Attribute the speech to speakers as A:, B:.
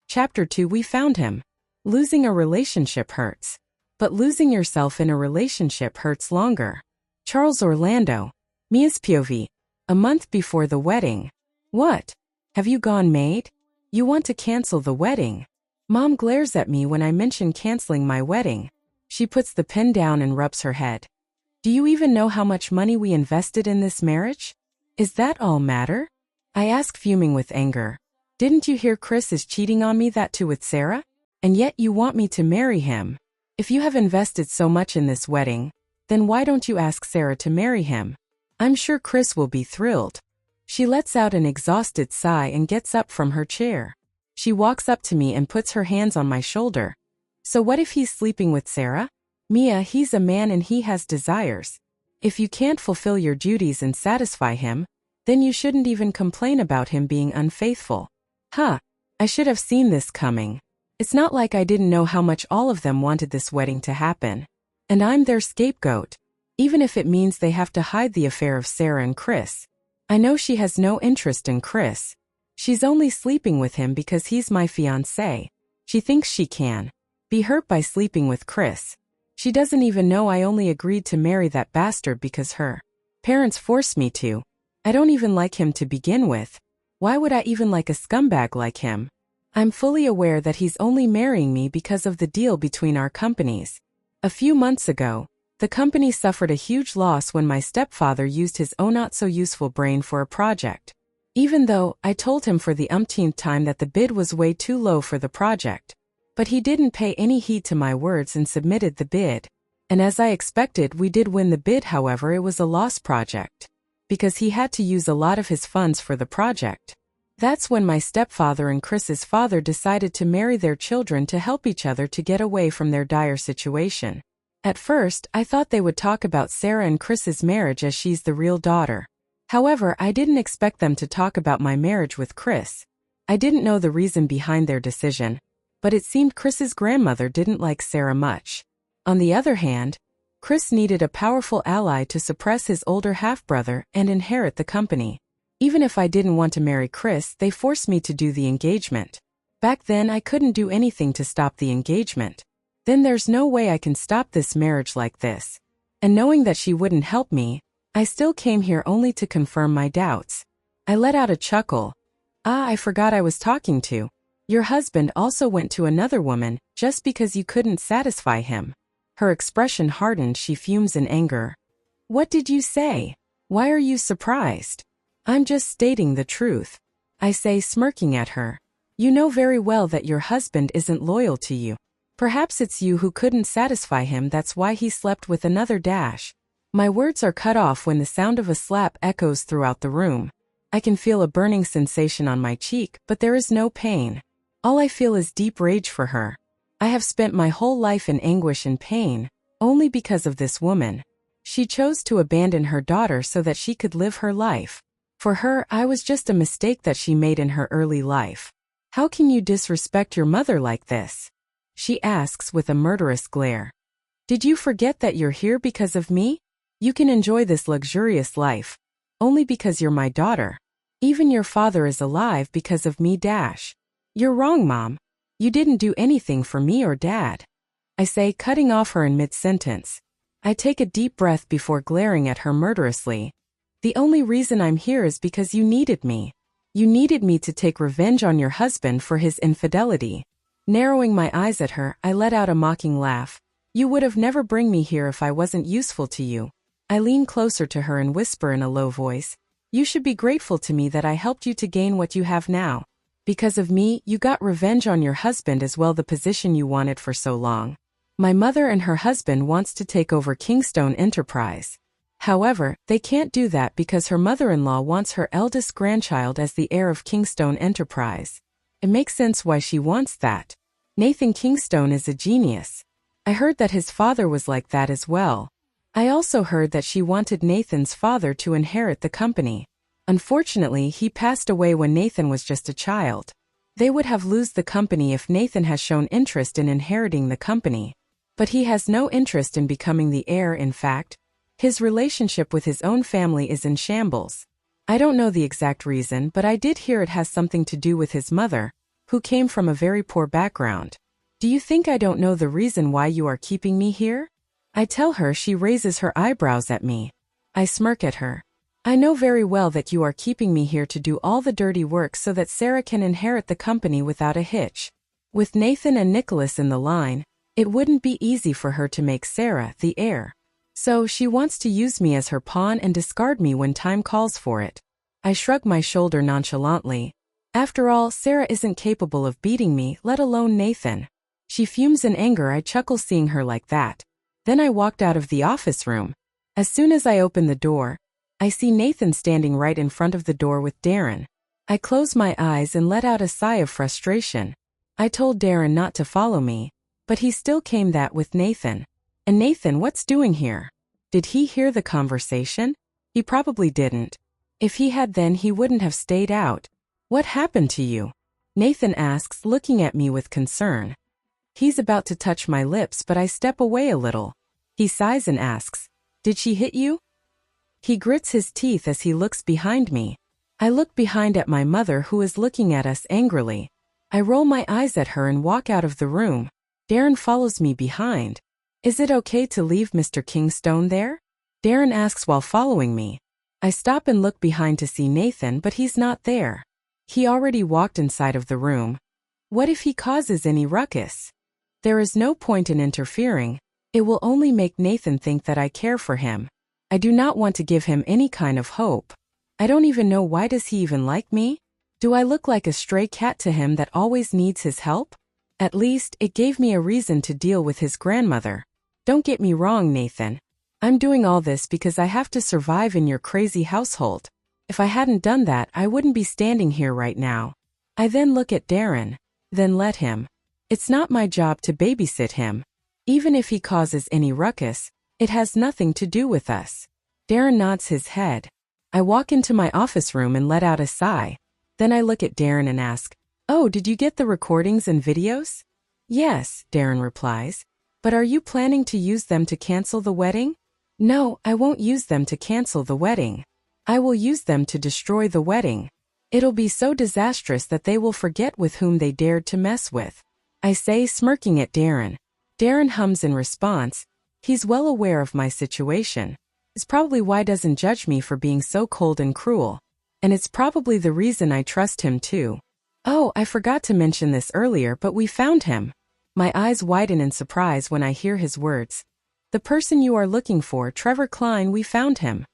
A: Chapter 2. We found him. Losing a relationship hurts. But losing yourself in a relationship hurts longer. Charles Orlando. Mia's POV. A month before the wedding. What? Have you gone mad? You want to cancel the wedding? Mom glares at me when I mention canceling my wedding. She puts the pen down and rubs her head. Do you even know how much money we invested in this marriage? Is that all matter? I ask, fuming with anger. Didn't you hear Chris is cheating on me, that too with Sarah? And yet you want me to marry him. If you have invested so much in this wedding, then why don't you ask Sarah to marry him? I'm sure Chris will be thrilled. She lets out an exhausted sigh and gets up from her chair. She walks up to me and puts her hands on my shoulder. So what if he's sleeping with Sarah? Mia, he's a man and he has desires. If you can't fulfill your duties and satisfy him, then you shouldn't even complain about him being unfaithful. Huh, I should have seen this coming. It's not like I didn't know how much all of them wanted this wedding to happen. And I'm their scapegoat, even if it means they have to hide the affair of Sarah and Chris. I know she has no interest in Chris. She's only sleeping with him because he's my fiancé. She thinks she can be hurt by sleeping with Chris. She doesn't even know I only agreed to marry that bastard because her parents forced me to. I don't even like him to begin with. Why would I even like a scumbag like him? I'm fully aware that he's only marrying me because of the deal between our companies. A few months ago, the company suffered a huge loss when my stepfather used his own not-so-useful brain for a project. Even though I told him for the umpteenth time that the bid was way too low for the project. But he didn't pay any heed to my words and submitted the bid. And as I expected, we did win the bid. However, it was a lost project, because he had to use a lot of his funds for the project. That's when my stepfather and Chris's father decided to marry their children to help each other to get away from their dire situation. At first, I thought they would talk about Sarah and Chris's marriage as she's the real daughter. However, I didn't expect them to talk about my marriage with Chris. I didn't know the reason behind their decision, but it seemed Chris's grandmother didn't like Sarah much. On the other hand, Chris needed a powerful ally to suppress his older half-brother and inherit the company. Even if I didn't want to marry Chris, they forced me to do the engagement. Back then, I couldn't do anything to stop the engagement. Then there's no way I can stop this marriage like this. And knowing that she wouldn't help me, I still came here only to confirm my doubts. I let out a chuckle. I forgot I was talking to. Your husband also went to another woman, just because you couldn't satisfy him. Her expression hardened. She fumes in anger. What did you say? Why are you surprised? I'm just stating the truth. I say, smirking at her. You know very well that your husband isn't loyal to you. Perhaps it's you who couldn't satisfy him, that's why he slept with another dash. My words are cut off when the sound of a slap echoes throughout the room. I can feel a burning sensation on my cheek, but there is no pain. All I feel is deep rage for her. I have spent my whole life in anguish and pain, only because of this woman. She chose to abandon her daughter so that she could live her life. For her, I was just a mistake that she made in her early life. How can you disrespect your mother like this? She asks with a murderous glare. Did you forget that you're here because of me? You can enjoy this luxurious life only because you're my daughter. Even your father is alive because of me. You're wrong, Mom. You didn't do anything for me or Dad. I say, cutting off her in mid-sentence. I take a deep breath before glaring at her murderously. The only reason I'm here is because you needed me. You needed me to take revenge on your husband for his infidelity. Narrowing my eyes at her, I let out a mocking laugh. You would have never bring me here if I wasn't useful to you. I lean closer to her and whisper in a low voice. You should be grateful to me that I helped you to gain what you have now. Because of me, you got revenge on your husband as well, the position you wanted for so long. My mother and her husband wants to take over Kingstone Enterprise. However, they can't do that because her mother-in-law wants her eldest grandchild as the heir of Kingstone Enterprise. It makes sense why she wants that. Nathan Kingstone is a genius. I heard that his father was like that as well. I also heard that she wanted Nathan's father to inherit the company. Unfortunately, he passed away when Nathan was just a child. They would have lost the company if Nathan has shown interest in inheriting the company. But he has no interest in becoming the heir. In fact, his relationship with his own family is in shambles. I don't know the exact reason, but I did hear it has something to do with his mother. who came from a very poor background. Do you think I don't know the reason why you are keeping me here? I tell her. She raises her eyebrows at me. I smirk at her. I know very well that you are keeping me here to do all the dirty work so that Sarah can inherit the company without a hitch. With Nathan and Nicholas in the line, it wouldn't be easy for her to make Sarah the heir. So she wants to use me as her pawn and discard me when time calls for it. I shrug my shoulder nonchalantly. After all, Sarah isn't capable of beating me, let alone Nathan. She fumes in anger. I chuckle seeing her like that. Then I walked out of the office room. As soon as I open the door, I see Nathan standing right in front of the door with Darren. I close my eyes and let out a sigh of frustration. I told Darren not to follow me, but he still came that with Nathan. And Nathan, what's doing here? Did he hear the conversation? He probably didn't. If he had, then he wouldn't have stayed out. What happened to you? Nathan asks, looking at me with concern. He's about to touch my lips, but I step away a little. He sighs and asks, "Did she hit you?" He grits his teeth as he looks behind me. I look behind at my mother, who is looking at us angrily. I roll my eyes at her and walk out of the room. Darren follows me behind. Is it okay to leave Mr. Kingstone there? Darren asks while following me. I stop and look behind to see Nathan, but he's not there. He already walked inside of the room. What if he causes any ruckus? There is no point in interfering. It will only make Nathan think that I care for him. I do not want to give him any kind of hope. I don't even know, why does he even like me? Do I look like a stray cat to him that always needs his help? At least, it gave me a reason to deal with his grandmother. Don't get me wrong, Nathan. I'm doing all this because I have to survive in your crazy household. If I hadn't done that, I wouldn't be standing here right now. I then look at Darren. Then let him. It's not my job to babysit him. Even if he causes any ruckus, it has nothing to do with us. Darren nods his head. I walk into my office room and let out a sigh. Then I look at Darren and ask, "Oh, did you get the recordings and videos?" "Yes," Darren replies. "But are you planning to use them to cancel the wedding?" "No, I won't use them to cancel the wedding. I will use them to destroy the wedding. It'll be so disastrous that they will forget with whom they dared to mess with," I say, smirking at Darren. Darren hums in response. He's well aware of my situation. It's probably why he doesn't judge me for being so cold and cruel. And it's probably the reason I trust him too. Oh, I forgot to mention this earlier, but we found him. My eyes widen in surprise when I hear his words. The person you are looking for, Trevor Klein, we found him.